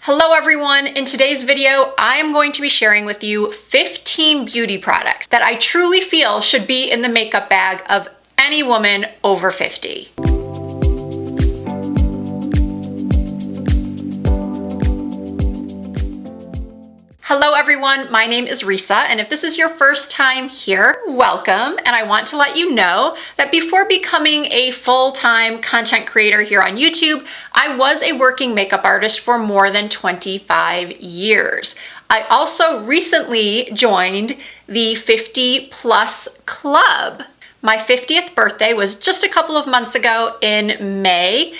Hello everyone! In today's video, I am going to be sharing with you 15 beauty products that I truly feel should be in the makeup bag of any woman over 50. Hello everyone, my name is Risa, and if this is your first time here, welcome. And I want to let you know that before becoming a full-time content creator here on YouTube, I was a working makeup artist for more than 25 years. I also recently joined the 50 Plus Club. My 50th birthday was just a couple of months ago in May.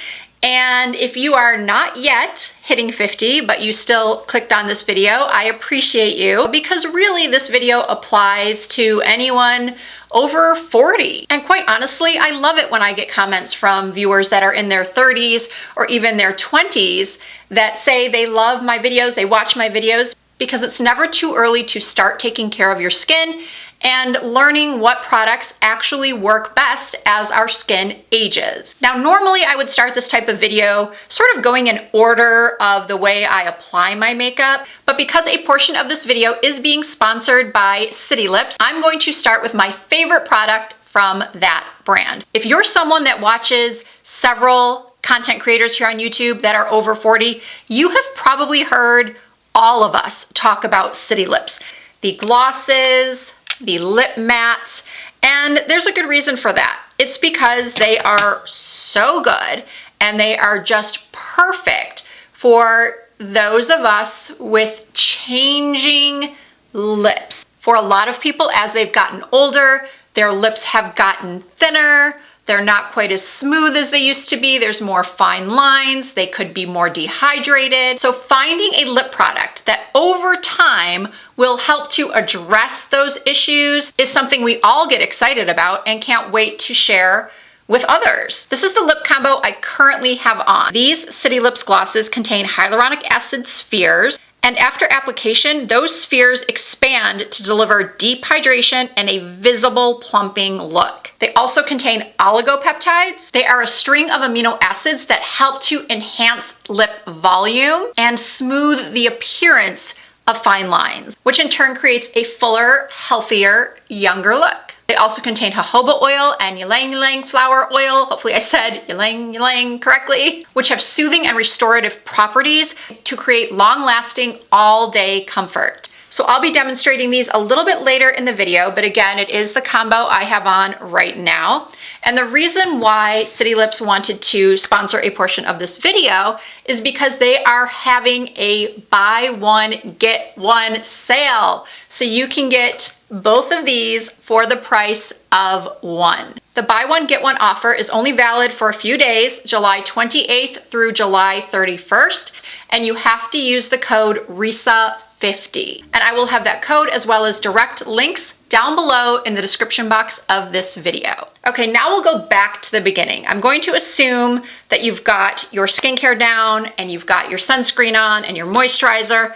And if you are not yet hitting 50, but you still clicked on this video, I appreciate you, because really this video applies to anyone over 40. And quite honestly, I love it when I get comments from viewers that are in their 30s or even their 20s that say they love my videos, they watch my videos, because it's never too early to start taking care of your skin and learning what products actually work best as our skin ages. Now, normally I would start this type of video sort of going in order of the way I apply my makeup, but because a portion of this video is being sponsored by City Lips, I'm going to start with my favorite product from that brand. If you're someone that watches several content creators here on YouTube that are over 40, you have probably heard all of us talk about City Lips. The glosses, the lip mattes, and there's a good reason for that. It's because they are so good and they are just perfect for those of us with changing lips. For a lot of people, as they've gotten older, their lips have gotten thinner. They're not quite as smooth as they used to be. There's more fine lines. They could be more dehydrated. So finding a lip product that over time will help to address those issues is something we all get excited about and can't wait to share with others. This is the lip combo I currently have on. These City Lips glosses contain hyaluronic acid spheres, and after application, those spheres expand to deliver deep hydration and a visible plumping look. They also contain oligopeptides. They are a string of amino acids that help to enhance lip volume and smooth the appearance of fine lines, which in turn creates a fuller, healthier, younger look. They also contain jojoba oil and ylang ylang flower oil, hopefully I said ylang ylang correctly, which have soothing and restorative properties to create long-lasting, all-day comfort. So I'll be demonstrating these a little bit later in the video, but again, it is the combo I have on right now. And the reason why City Lips wanted to sponsor a portion of this video is because they are having a buy one, get one sale. So you can get both of these for the price of one. The buy one, get one offer is only valid for a few days, July 28th through July 31st, and you have to use the code RISA50. And I will have that code as well as direct links down below in the description box of this video. Okay, now we'll go back to the beginning. I'm going to assume that you've got your skincare down and you've got your sunscreen on and your moisturizer.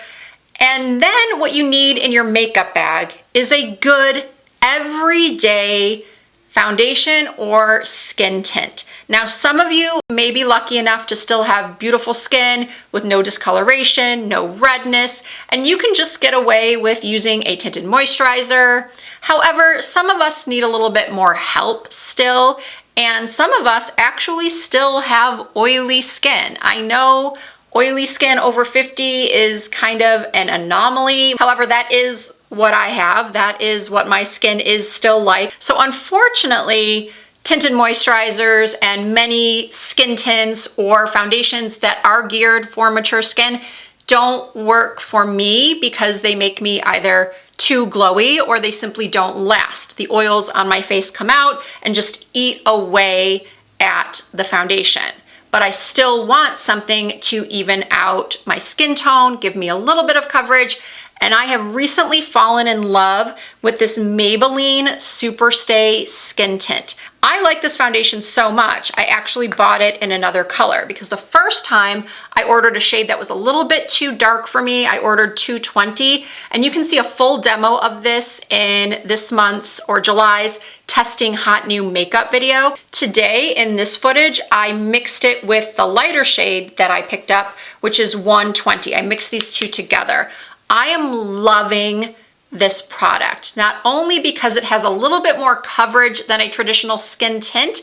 And then what you need in your makeup bag is a good everyday foundation or skin tint. Now, some of you may be lucky enough to still have beautiful skin with no discoloration, no redness, and you can just get away with using a tinted moisturizer. However, some of us need a little bit more help still, and some of us actually still have oily skin. I know oily skin over 50 is kind of an anomaly. However, that is what I have. That is what my skin is still like. So unfortunately, tinted moisturizers and many skin tints or foundations that are geared for mature skin don't work for me because they make me either too glowy or they simply don't last. The oils on my face come out and just eat away at the foundation. But I still want something to even out my skin tone, give me a little bit of coverage, And I have recently fallen in love with this Maybelline Superstay Skin Tint. I like this foundation so much, I actually bought it in another color because the first time I ordered a shade that was a little bit too dark for me. I ordered 220, and you can see a full demo of this in this month's or July's testing hot new makeup video. Today in this footage, I mixed it with the lighter shade that I picked up, which is 120. I mixed these two together. I am loving this product, not only because it has a little bit more coverage than a traditional skin tint,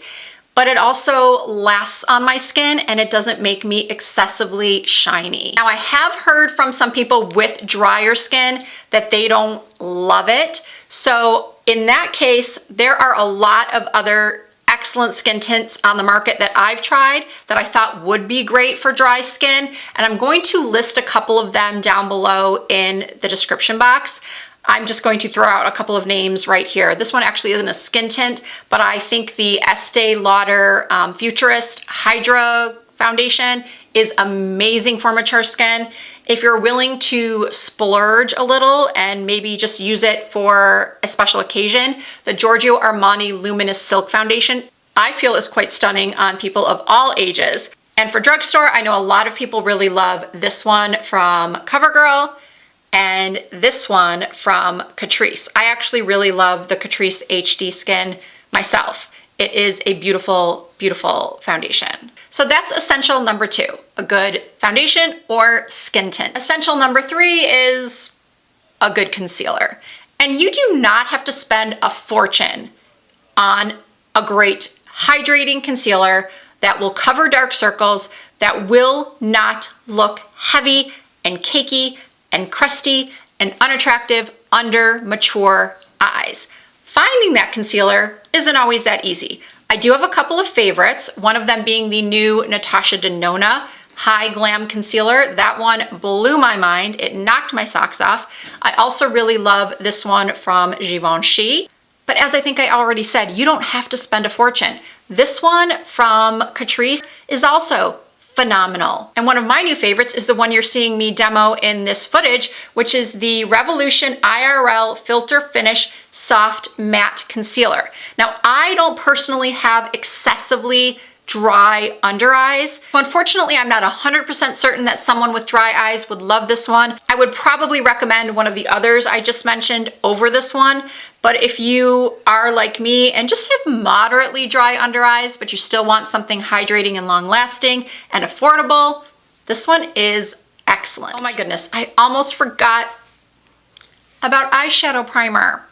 but it also lasts on my skin and it doesn't make me excessively shiny. Now, I have heard from some people with drier skin that they don't love it. So in that case, there are a lot of other excellent skin tints on the market that I've tried that I thought would be great for dry skin, and I'm going to list a couple of them down below in the description box. I'm just going to throw out a couple of names right here. This one actually isn't a skin tint, but I think the Estee Lauder Futurist Hydra Foundation is amazing for mature skin. If you're willing to splurge a little and maybe just use it for a special occasion, the Giorgio Armani Luminous Silk Foundation, I feel is quite stunning on people of all ages. And for drugstore, I know a lot of people really love this one from CoverGirl and this one from Catrice. I actually really love the Catrice HD Skin myself. It is a beautiful, beautiful foundation. So that's essential number 2, a good foundation or skin tint. Essential number 3 is a good concealer. And you do not have to spend a fortune on a great hydrating concealer that will cover dark circles, that will not look heavy and cakey and crusty and unattractive under mature eyes. Finding that concealer isn't always that easy. I do have a couple of favorites, one of them being the new Natasha Denona High Glam Concealer. That one blew my mind. It knocked my socks off. I also really love this one from Givenchy. But as I think I already said, you don't have to spend a fortune. This one from Catrice is also phenomenal. And one of my new favorites is the one you're seeing me demo in this footage, which is the Revolution IRL Filter Finish Soft Matte Concealer. Now, I don't personally have excessively dry under eyes. So unfortunately, I'm not 100% certain that someone with dry eyes would love this one. I would probably recommend one of the others I just mentioned over this one. But if you are like me and just have moderately dry under eyes, but you still want something hydrating and long lasting and affordable, this one is excellent. Oh my goodness, I almost forgot about eyeshadow primer.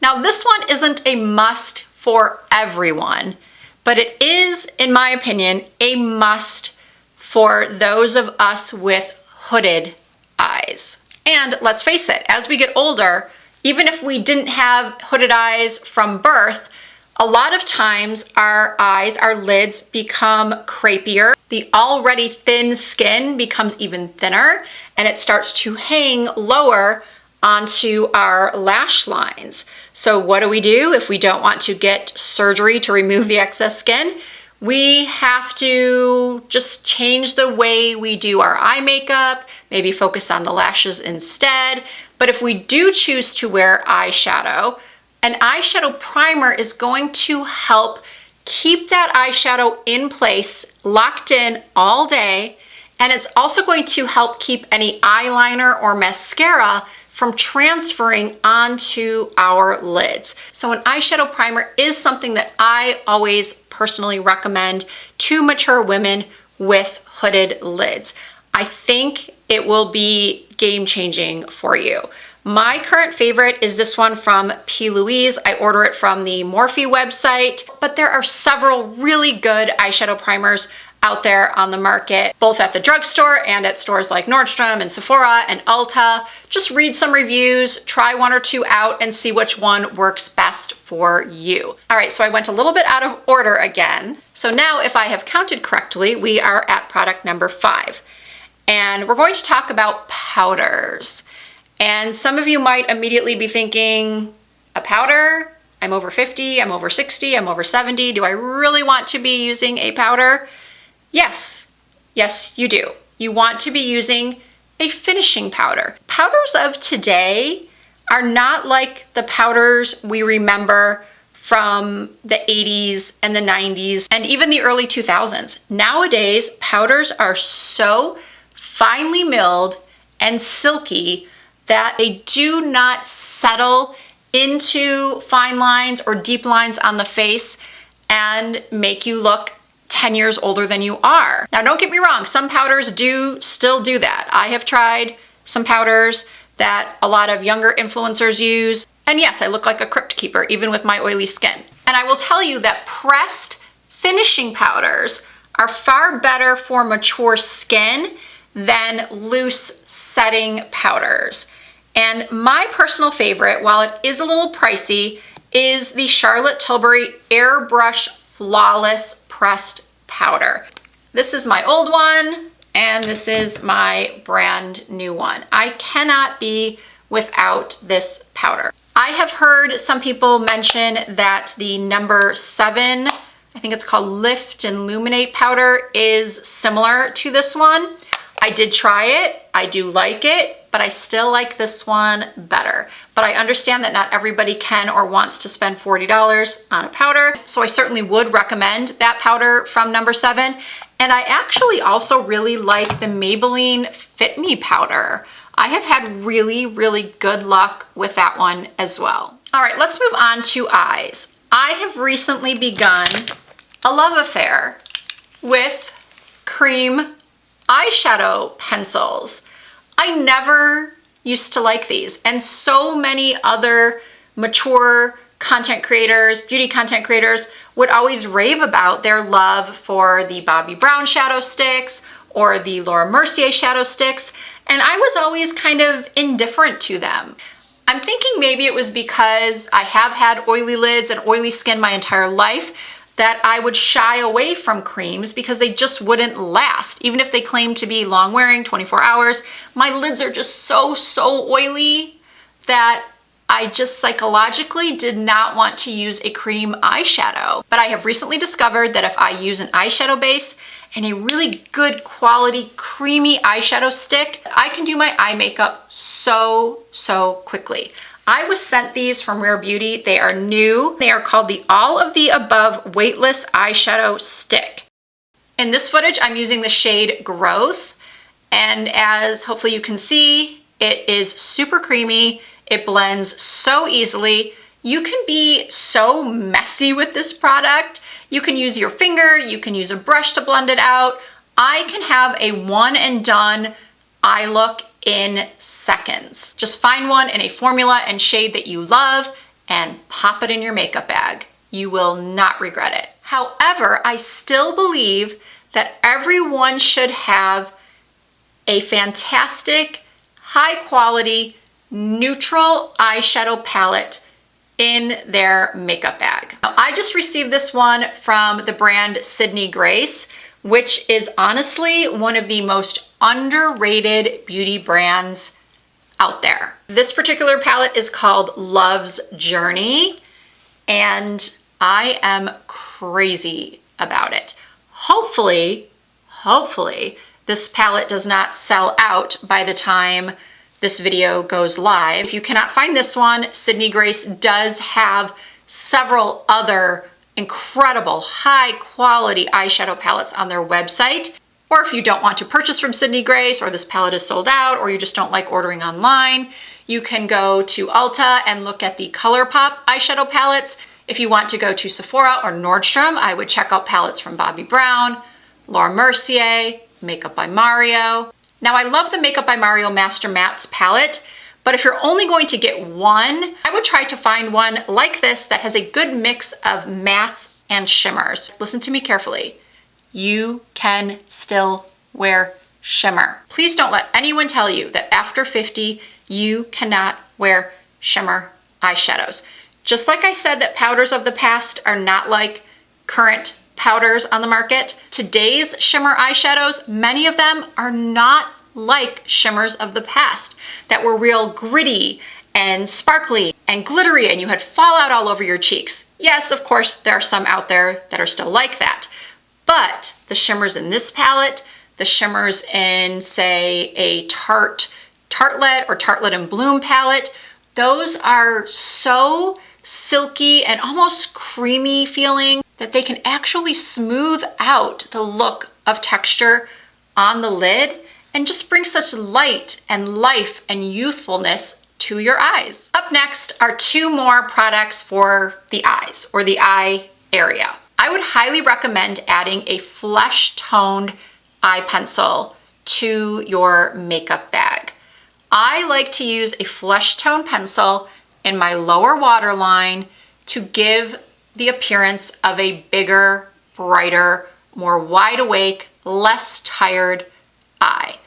Now, this one isn't a must for everyone, but it is, in my opinion, a must for those of us with hooded eyes. And let's face it, as we get older, even if we didn't have hooded eyes from birth, a lot of times our eyes, our lids become crepier. The already thin skin becomes even thinner, and it starts to hang lower onto our lash lines. So what do we do if we don't want to get surgery to remove the excess skin? We have to just change the way we do our eye makeup, maybe focus on the lashes instead. But if we do choose to wear eyeshadow, an eyeshadow primer is going to help keep that eyeshadow in place, locked in all day, and it's also going to help keep any eyeliner or mascara from transferring onto our lids. So an eyeshadow primer is something that I always personally recommend to mature women with hooded lids. I think it will be game-changing for you. My current favorite is this one from P. Louise. I order it from the Morphe website, but there are several really good eyeshadow primers out there on the market, both at the drugstore and at stores like Nordstrom and Sephora and Ulta. Just read some reviews, try one or two out, and see which one works best for you. All right, so I went a little bit out of order again. So now, if I have counted correctly, we are at product number 5. And we're going to talk about powders. And some of you might immediately be thinking, a powder? I'm over 50, I'm over 60, I'm over 70. Do I really want to be using a powder? Yes, you do. You want to be using a finishing powder. Powders of today are not like the powders we remember from the 80s and the 90s and even the early 2000s. Nowadays, powders are so finely milled and silky that they do not settle into fine lines or deep lines on the face and make you look 10 years older than you are. Now, don't get me wrong, some powders do still do that. I have tried some powders that a lot of younger influencers use, and yes, I look like a crypt keeper even with my oily skin. And I will tell you that pressed finishing powders are far better for mature skin than loose setting powders. And my personal favorite, while it is a little pricey, is the Charlotte Tilbury Airbrush Flawless Pressed Powder. This is my old one, and this is my brand new one. I cannot be without this powder. I have heard some people mention that the number 7, I think it's called Lift and Illuminate powder, is similar to this one. I did try it, I do like it, but I still like this one better. But I understand that not everybody can or wants to spend $40 on a powder, so I certainly would recommend that powder from number 7. And I actually also really like the Maybelline Fit Me powder. I have had really, really good luck with that one as well. All right, let's move on to eyes. I have recently begun a love affair with cream eyeshadow pencils. I never used to like these, and so many other mature content creators, beauty content creators, would always rave about their love for the Bobbi Brown shadow sticks or the Laura Mercier shadow sticks, and I was always kind of indifferent to them. I'm thinking maybe it was because I have had oily lids and oily skin my entire life that I would shy away from creams because they just wouldn't last. Even if they claim to be long wearing, 24 hours, my lids are just so oily that I just psychologically did not want to use a cream eyeshadow. But I have recently discovered that if I use an eyeshadow base and a really good quality creamy eyeshadow stick, I can do my eye makeup so quickly. I was sent these from Rare Beauty. They are new. They are called the All of the Above Weightless Eyeshadow Stick. In this footage, I'm using the shade Growth, and as hopefully you can see, it is super creamy. It blends so easily. You can be so messy with this product. You can use your finger, you can use a brush to blend it out. I can have a one and done eye look in seconds. Just find one in a formula and shade that you love and pop it in your makeup bag. You will not regret it. However, I still believe that everyone should have a fantastic, high quality, neutral eyeshadow palette in their makeup bag. Now, I just received this one from the brand Sydney Grace, which is honestly one of the most underrated beauty brands out there. This particular palette is called Love's Journey, and I am crazy about it. Hopefully, this palette does not sell out by the time this video goes live. If you cannot find this one, Sydney Grace does have several other incredible high quality eyeshadow palettes on their website. Or if you don't want to purchase from Sydney Grace, or this palette is sold out, or you just don't like ordering online, you can go to Ulta and look at the ColourPop eyeshadow palettes. If you want to go to Sephora or Nordstrom, I would check out palettes from Bobbi Brown, Laura Mercier, Makeup by Mario. Now, I love the Makeup by Mario Master Mattes palette, but if you're only going to get one, I would try to find one like this that has a good mix of mattes and shimmers. Listen to me carefully. You can still wear shimmer. Please don't let anyone tell you that after 50, you cannot wear shimmer eyeshadows. Just like I said that powders of the past are not like current powders on the market, today's shimmer eyeshadows, many of them are not like shimmers of the past that were real gritty and sparkly and glittery and you had fallout all over your cheeks. Yes, of course, there are some out there that are still like that. But the shimmers in this palette, the shimmers in, say, a Tartlet or Tartlet and Bloom palette. Those are so silky and almost creamy feeling that they can actually smooth out the look of texture on the lid and just bring such light and life and youthfulness to your eyes. Up next are two more products for the eyes or the eye area. I would highly recommend adding a flesh toned eye pencil to your makeup bag. I like to use a flesh tone pencil in my lower waterline to give the appearance of a bigger, brighter, more wide awake, less tired eye.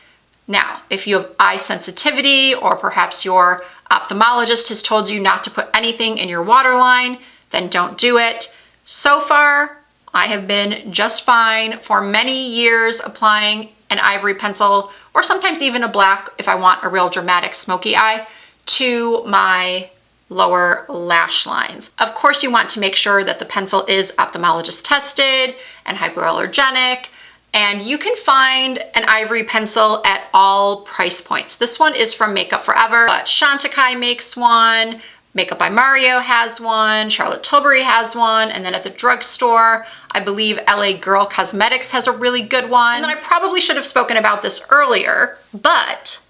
Now, if you have eye sensitivity or perhaps your ophthalmologist has told you not to put anything in your waterline, then don't do it. So far, I have been just fine for many years applying an ivory pencil or sometimes even a black if I want a real dramatic smoky eye to my lower lash lines. Of course, you want to make sure that the pencil is ophthalmologist tested and hypoallergenic, and you can find an ivory pencil at all price points. This one is from Makeup Forever, but Chantecaille makes one, Makeup by Mario has one, Charlotte Tilbury has one, and then at the drugstore, I believe LA Girl Cosmetics has a really good one. And then I probably should have spoken about this earlier, but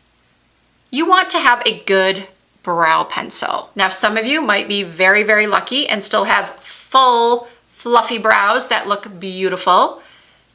you want to have a good brow pencil. Now, some of you might be very, very lucky and still have full, fluffy brows that look beautiful.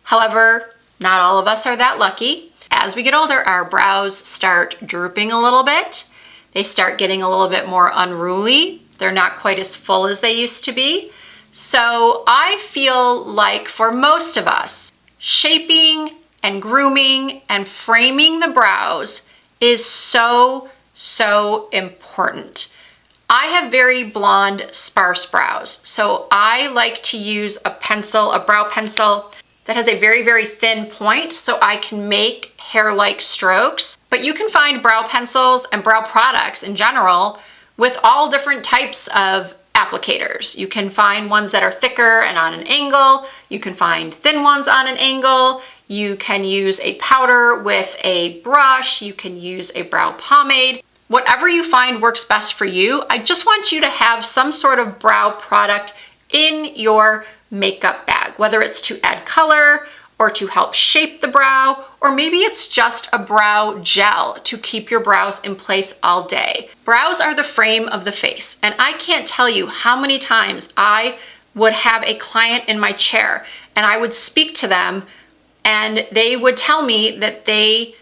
However, not all of us are that lucky. As we get older, our brows start drooping a little bit. They start getting a little bit more unruly. They're not quite as full as they used to be. So I feel like for most of us, shaping and grooming and framing the brows is so important. I have very blonde, sparse brows, so I like to use a pencil, a brow pencil that has a very, very thin point so I can make hair-like strokes. But you can find brow pencils and brow products in general with all different types of applicators. You can find ones that are thicker and on an angle. You can find thin ones on an angle. You can use a powder with a brush. You can use a brow pomade. Whatever you find works best for you. I just want you to have some sort of brow product in your makeup bag, whether it's to add color or to help shape the brow, or maybe it's just a brow gel to keep your brows in place all day. Brows are the frame of the face, and I can't tell you how many times I would have a client in my chair and I would speak to them and they would tell me that they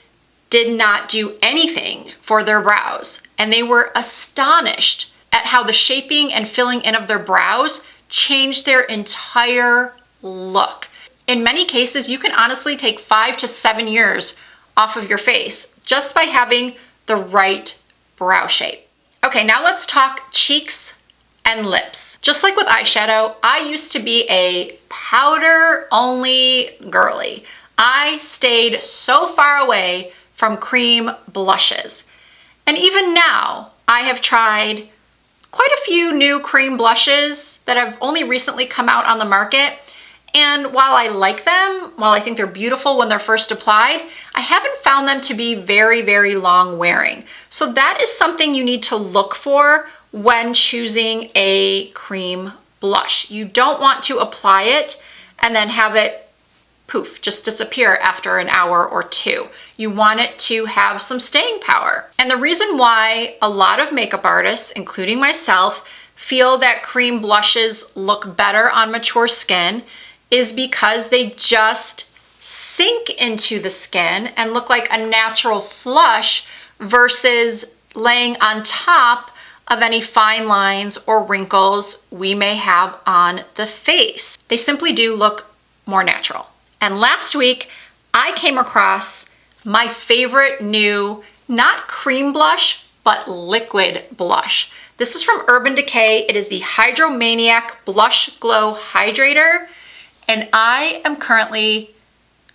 did not do anything for their brows, and they were astonished at how the shaping and filling in of their brows changed their entire look. In many cases, you can honestly take 5 to 7 years off of your face just by having the right brow shape. Okay, now let's talk cheeks and lips. Just like with eyeshadow, I used to be a powder-only girly. I stayed so far away from cream blushes. And even now, I have tried quite a few new cream blushes that have only recently come out on the market. And while I like them, while I think they're beautiful when they're first applied, I haven't found them to be very, very long wearing. So that is something you need to look for when choosing a cream blush. You don't want to apply it and then have it poof, just disappear after an hour or two. You want it to have some staying power. And the reason why a lot of makeup artists, including myself, feel that cream blushes look better on mature skin is because they just sink into the skin and look like a natural flush versus laying on top of any fine lines or wrinkles we may have on the face. They simply do look more natural. And last week, I came across my favorite new, not cream blush, but liquid blush. This is from Urban Decay. It is the Hydromaniac Blush Glow Hydrator. And I am currently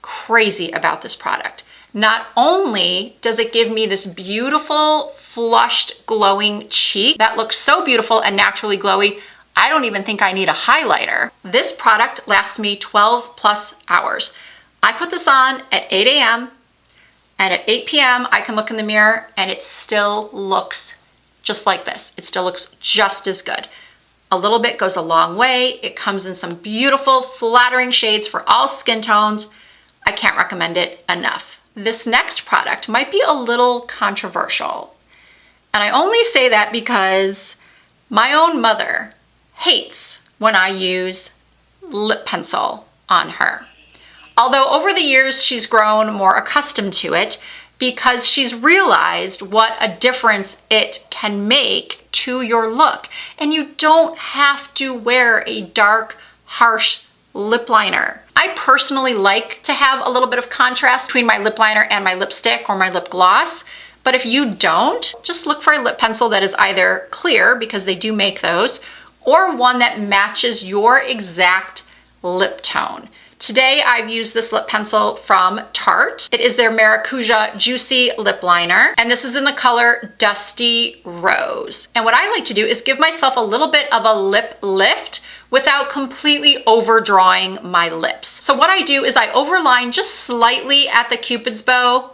crazy about this product. Not only does it give me this beautiful, flushed, glowing cheek that looks so beautiful and naturally glowy, I don't even think I need a highlighter. This product lasts me 12 plus hours. I put this on at 8 a.m. and at 8 p.m. I can look in the mirror and it still looks just like this. It still looks just as good. A little bit goes a long way. It comes in some beautiful, flattering shades for all skin tones. I can't recommend it enough. This next product might be a little controversial. And I only say that because my own mother hates when I use lip pencil on her. Although over the years she's grown more accustomed to it because she's realized what a difference it can make to your look. And you don't have to wear a dark, harsh lip liner. I personally like to have a little bit of contrast between my lip liner and my lipstick or my lip gloss. But if you don't, just look for a lip pencil that is either clear, because they do make those, or one that matches your exact lip tone. Today I've used this lip pencil from Tarte. It is their Maracuja Juicy Lip Liner, and this is in the color Dusty Rose. And what I like to do is give myself a little bit of a lip lift without completely overdrawing my lips. So what I do is I overline just slightly at the Cupid's bow,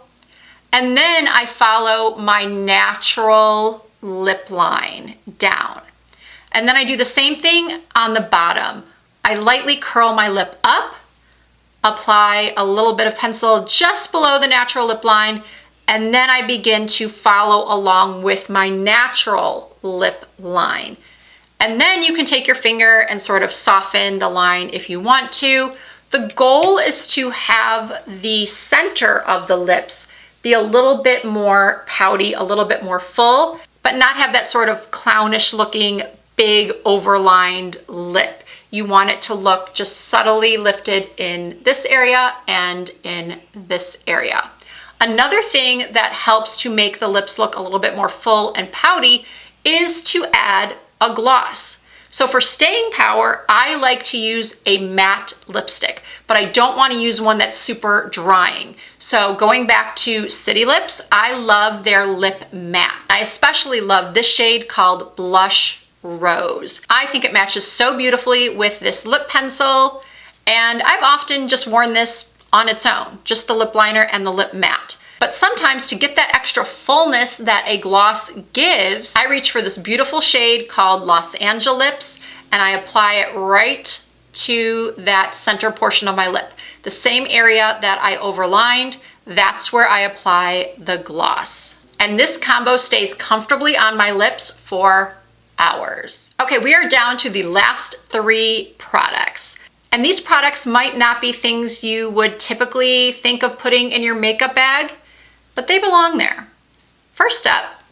and then I follow my natural lip line down. And then I do the same thing on the bottom. I lightly curl my lip up, apply a little bit of pencil just below the natural lip line, and then I begin to follow along with my natural lip line. And then you can take your finger and sort of soften the line if you want to. The goal is to have the center of the lips be a little bit more pouty, a little bit more full, but not have that sort of clownish looking big overlined lip. You want it to look just subtly lifted in this area and in this area. Another thing that helps to make the lips look a little bit more full and pouty is to add a gloss. So for staying power, I like to use a matte lipstick, but I don't want to use one that's super drying. So going back to City Lips, I love their lip matte. I especially love this shade called Blush Rose. I think it matches so beautifully with this lip pencil, and I've often just worn this on its own, just the lip liner and the lip matte. But sometimes to get that extra fullness that a gloss gives, I reach for this beautiful shade called Los Angeles, and I apply it right to that center portion of my lip. The same area that I overlined, that's where I apply the gloss. And this combo stays comfortably on my lips for hours. Okay, we are down to the last 3 products. And these products might not be things you would typically think of putting in your makeup bag, but they belong there. First up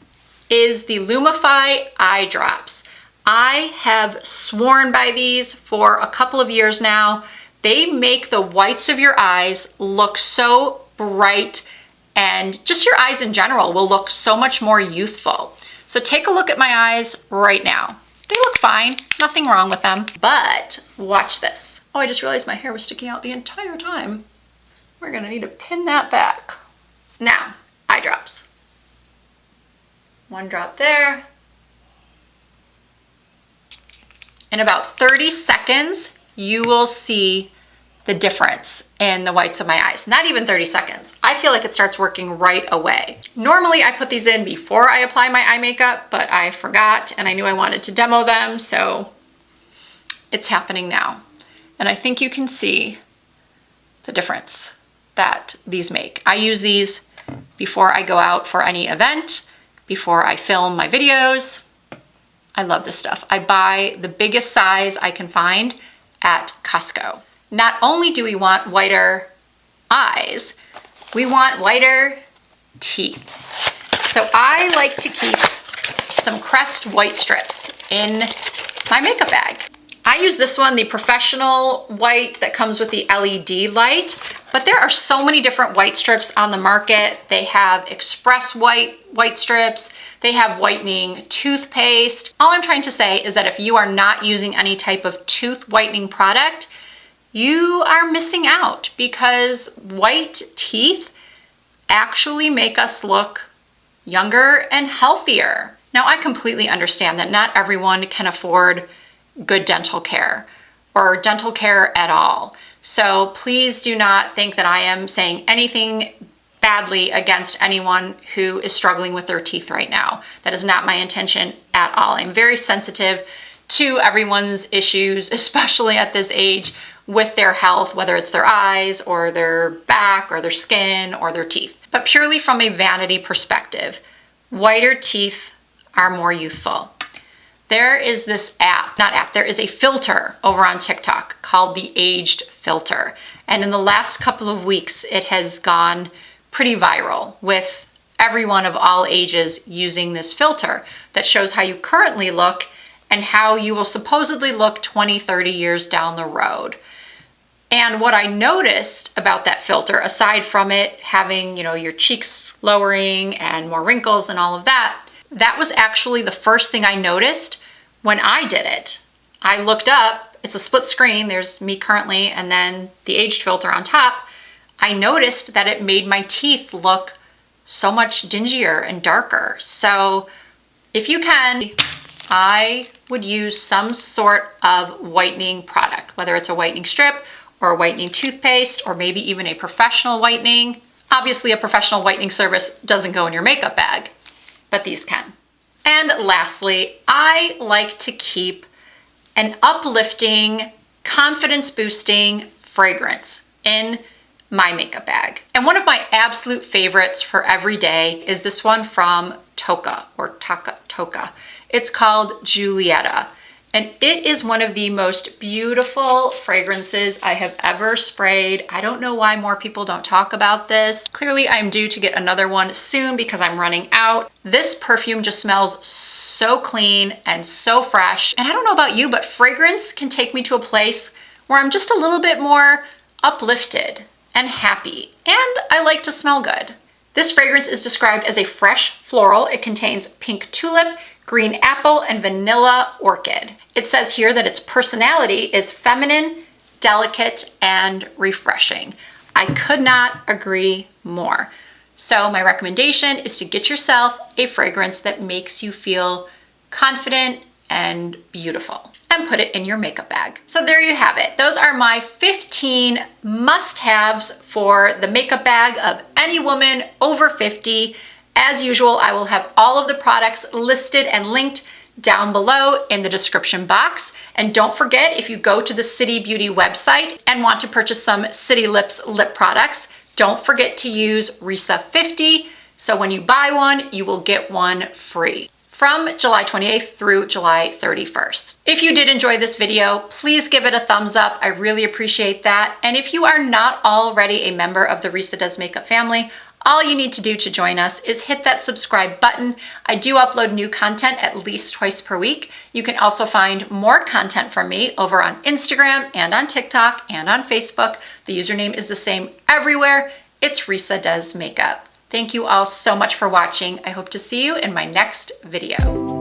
is the Lumify eye drops. I have sworn by these for a couple of years now. They make the whites of your eyes look so bright, and just your eyes in general will look so much more youthful. So take a look at my eyes right now. They look fine, nothing wrong with them, but watch this. Oh, I just realized my hair was sticking out the entire time. We're gonna need to pin that back. Now, eye drops. 1 drop there. In about 30 seconds, you will see the difference in the whites of my eyes. Not even 30 seconds. I feel like it starts working right away. Normally, I put these in before I apply my eye makeup, but I forgot and I knew I wanted to demo them, so it's happening now. And I think you can see the difference that these make. I use these before I go out for any event, before I film my videos. I love this stuff. I buy the biggest size I can find at Costco. Not only do we want whiter eyes, we want whiter teeth. So I like to keep some Crest white strips in my makeup bag. I use this one, the professional white that comes with the LED light, but there are so many different white strips on the market. They have express white strips, they have whitening toothpaste. All I'm trying to say is that if you are not using any type of tooth whitening product, you are missing out, because white teeth actually make us look younger and healthier. Now, I completely understand that not everyone can afford good dental care, or dental care at all. So please do not think that I am saying anything badly against anyone who is struggling with their teeth right now. That is not my intention at all. I'm very sensitive to everyone's issues, especially at this age, with their health, whether it's their eyes or their back or their skin or their teeth. But purely from a vanity perspective, whiter teeth are more youthful. There is this there is a filter over on TikTok called the aged filter. And in the last couple of weeks, it has gone pretty viral with everyone of all ages using this filter that shows how you currently look and how you will supposedly look 20, 30 years down the road. And what I noticed about that filter, aside from it having, your cheeks lowering and more wrinkles and all of that, that was actually the first thing I noticed when I did it. I looked up, it's a split screen, there's me currently and then the aged filter on top. I noticed that it made my teeth look so much dingier and darker. So if you can, I would use some sort of whitening product, whether it's a whitening strip or a whitening toothpaste, or maybe even a professional whitening. Obviously, a professional whitening service doesn't go in your makeup bag, but these can. And lastly, I like to keep an uplifting, confidence-boosting fragrance in my makeup bag. And one of my absolute favorites for every day is this one from Toka. It's called Julieta. And it is one of the most beautiful fragrances I have ever sprayed. I don't know why more people don't talk about this. Clearly, I'm due to get another one soon because I'm running out. This perfume just smells so clean and so fresh. And I don't know about you, but fragrance can take me to a place where I'm just a little bit more uplifted and happy. And I like to smell good. This fragrance is described as a fresh floral. It contains pink tulip, green apple, and vanilla orchid. It says here that its personality is feminine, delicate, and refreshing. I could not agree more. So my recommendation is to get yourself a fragrance that makes you feel confident and beautiful, and put it in your makeup bag. So there you have it. Those are my 15 must-haves for the makeup bag of any woman over 50. As usual, I will have all of the products listed and linked down below in the description box. And don't forget, if you go to the City Beauty website and want to purchase some City Lips lip products, don't forget to use Risa50. So when you buy one, you will get one free from July 28th through July 31st. If you did enjoy this video, please give it a thumbs up. I really appreciate that. And if you are not already a member of the Risa Does Makeup family, all you need to do to join us is hit that subscribe button. I do upload new content at least twice per week. You can also find more content from me over on Instagram and on TikTok and on Facebook. The username is the same everywhere. It's Risa Does Makeup. Thank you all so much for watching. I hope to see you in my next video.